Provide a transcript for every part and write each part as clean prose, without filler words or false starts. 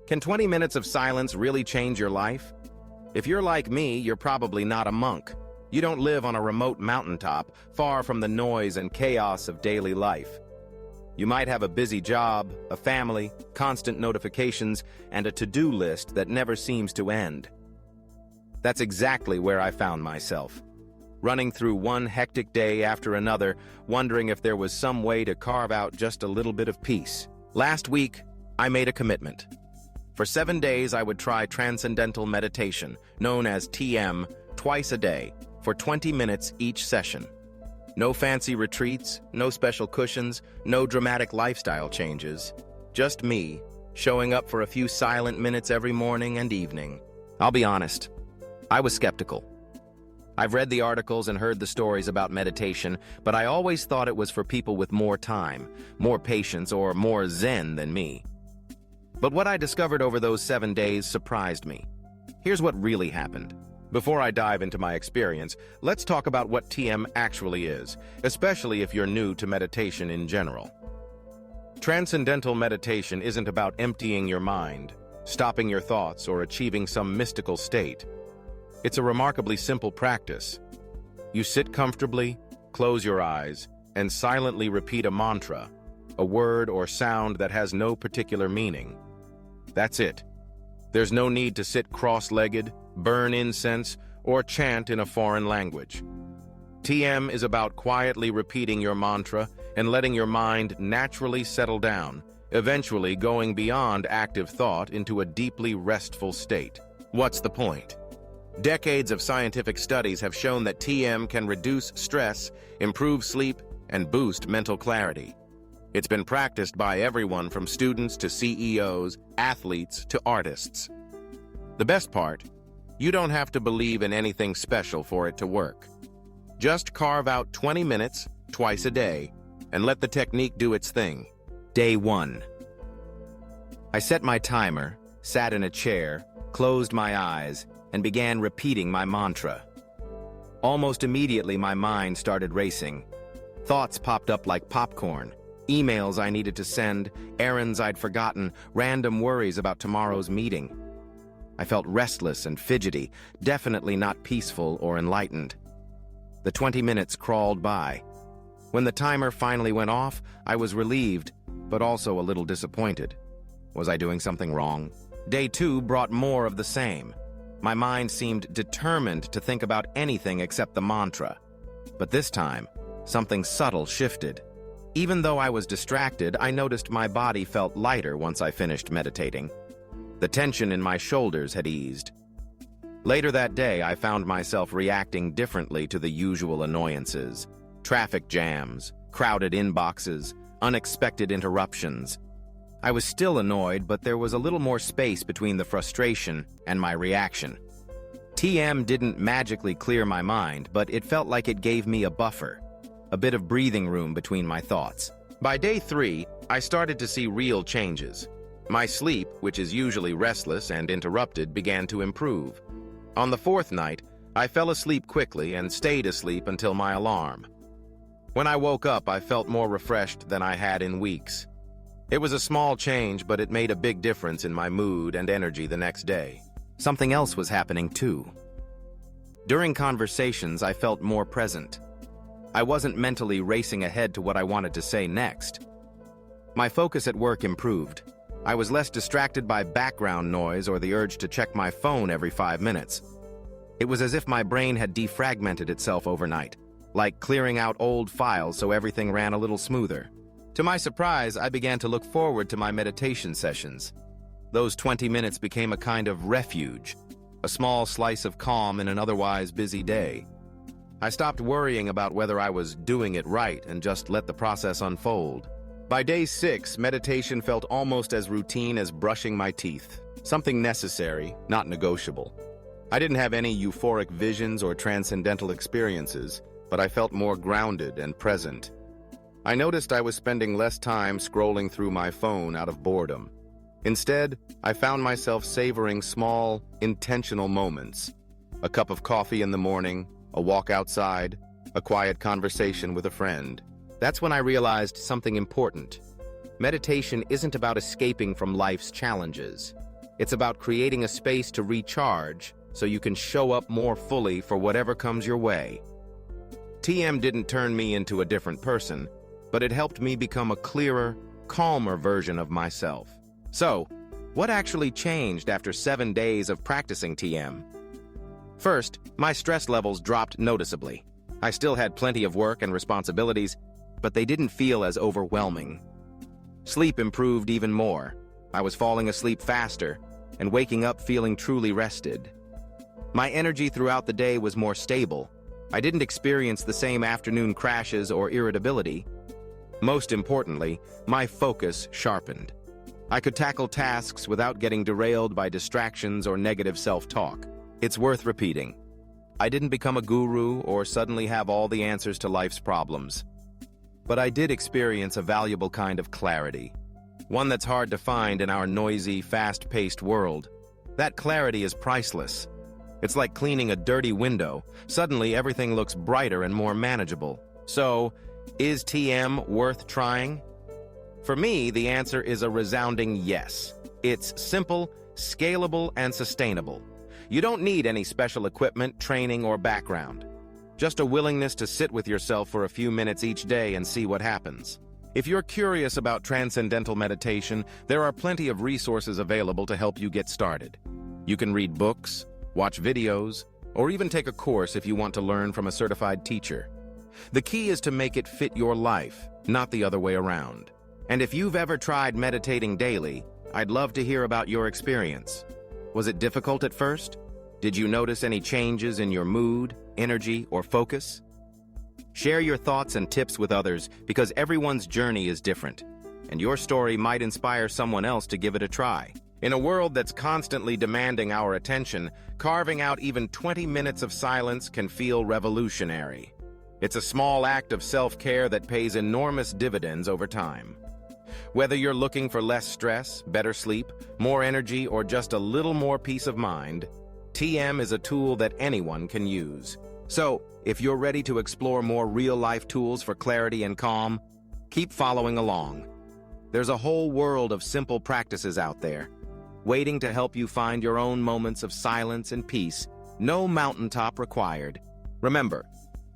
Can 20 minutes of silence really change your life? If you're like me, you're probably not a monk. You don't live on a remote mountaintop, far from the noise and chaos of daily life. You might have a busy job, a family, constant notifications, and a to-do list that never seems to end. That's exactly where I found myself, running through one hectic day after another, wondering if there was some way to carve out just a little bit of peace. Last week, I made a commitment. For 7 days, I would try Transcendental Meditation, known as TM, twice a day, for 20 minutes each session. No fancy retreats, no special cushions, no dramatic lifestyle changes. Just me, showing up for a few silent minutes every morning and evening. I'll be honest, I was skeptical. I've read the articles and heard the stories about meditation, but I always thought it was for people with more time, more patience, or more zen than me. But what I discovered over those 7 days surprised me. Here's what really happened. Before I dive into my experience, let's talk about what TM actually is, especially if you're new to meditation in general. Transcendental meditation isn't about emptying your mind, stopping your thoughts, or achieving some mystical state. It's a remarkably simple practice. You sit comfortably, close your eyes, and silently repeat a mantra, a word or sound that has no particular meaning. That's it. There's no need to sit cross-legged, burn incense, or chant in a foreign language. TM is about quietly repeating your mantra and letting your mind naturally settle down, eventually going beyond active thought into a deeply restful state. What's the point? Decades of scientific studies have shown that TM can reduce stress, improve sleep, and boost mental clarity. It's been practiced by everyone from students to CEOs, athletes to artists. The best part, you don't have to believe in anything special for it to work. Just carve out 20 minutes, twice a day, and let the technique do its thing. Day 1. I set my timer, sat in a chair, closed my eyes, and began repeating my mantra. Almost immediately, my mind started racing. Thoughts popped up like popcorn. Emails I needed to send, errands I'd forgotten, random worries about tomorrow's meeting. I felt restless and fidgety, definitely not peaceful or enlightened. The 20 minutes crawled by. When the timer finally went off, I was relieved, but also a little disappointed. Was I doing something wrong? Day 2 brought more of the same. My mind seemed determined to think about anything except the mantra. But this time, something subtle shifted. Even though I was distracted, I noticed my body felt lighter once I finished meditating. The tension in my shoulders had eased. Later that day, I found myself reacting differently to the usual annoyances. Traffic jams, crowded inboxes, unexpected interruptions. I was still annoyed, but there was a little more space between the frustration and my reaction. TM didn't magically clear my mind, but it felt like it gave me a buffer. A bit of breathing room between my thoughts. By day 3, I started to see real changes. My sleep, which is usually restless and interrupted, began to improve. On the 4th night, I fell asleep quickly and stayed asleep until my alarm. When I woke up, I felt more refreshed than I had in weeks. It was a small change, but it made a big difference in my mood and energy the next day. Something else was happening too. During conversations, I felt more present. I wasn't mentally racing ahead to what I wanted to say next. My focus at work improved. I was less distracted by background noise or the urge to check my phone every 5 minutes. It was as if my brain had defragmented itself overnight, like clearing out old files so everything ran a little smoother. To my surprise, I began to look forward to my meditation sessions. Those 20 minutes became a kind of refuge, a small slice of calm in an otherwise busy day. I stopped worrying about whether I was doing it right and just let the process unfold. By day 6, meditation felt almost as routine as brushing my teeth. Something necessary, not negotiable. I didn't have any euphoric visions or transcendental experiences, but I felt more grounded and present. I noticed I was spending less time scrolling through my phone out of boredom. Instead, I found myself savoring small, intentional moments. A cup of coffee in the morning, a walk outside, a quiet conversation with a friend. That's when I realized something important. Meditation isn't about escaping from life's challenges. It's about creating a space to recharge so you can show up more fully for whatever comes your way. TM didn't turn me into a different person, but it helped me become a clearer, calmer version of myself. So, what actually changed after 7 days of practicing TM? First, my stress levels dropped noticeably. I still had plenty of work and responsibilities, but they didn't feel as overwhelming. Sleep improved even more. I was falling asleep faster and waking up feeling truly rested. My energy throughout the day was more stable. I didn't experience the same afternoon crashes or irritability. Most importantly, my focus sharpened. I could tackle tasks without getting derailed by distractions or negative self-talk. It's worth repeating. I didn't become a guru or suddenly have all the answers to life's problems. But I did experience a valuable kind of clarity, one that's hard to find in our noisy, fast-paced world. That clarity is priceless. It's like cleaning a dirty window. Suddenly, everything looks brighter and more manageable. So, is TM worth trying? For me, the answer is a resounding yes. It's simple, scalable, and sustainable. You don't need any special equipment, training, or background. Just a willingness to sit with yourself for a few minutes each day and see what happens. If you're curious about Transcendental Meditation, there are plenty of resources available to help you get started. You can read books, watch videos, or even take a course if you want to learn from a certified teacher. The key is to make it fit your life, not the other way around. And if you've ever tried meditating daily, I'd love to hear about your experience. Was it difficult at first? Did you notice any changes in your mood, energy, or focus? Share your thoughts and tips with others because everyone's journey is different, and your story might inspire someone else to give it a try. In a world that's constantly demanding our attention, carving out even 20 minutes of silence can feel revolutionary. It's a small act of self-care that pays enormous dividends over time. Whether you're looking for less stress, better sleep, more energy, or just a little more peace of mind, TM is a tool that anyone can use. So, if you're ready to explore more real-life tools for clarity and calm, keep following along. There's a whole world of simple practices out there, waiting to help you find your own moments of silence and peace. No mountaintop required. Remember,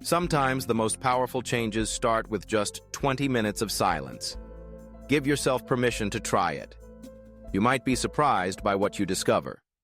sometimes the most powerful changes start with just 20 minutes of silence. Give yourself permission to try it. You might be surprised by what you discover.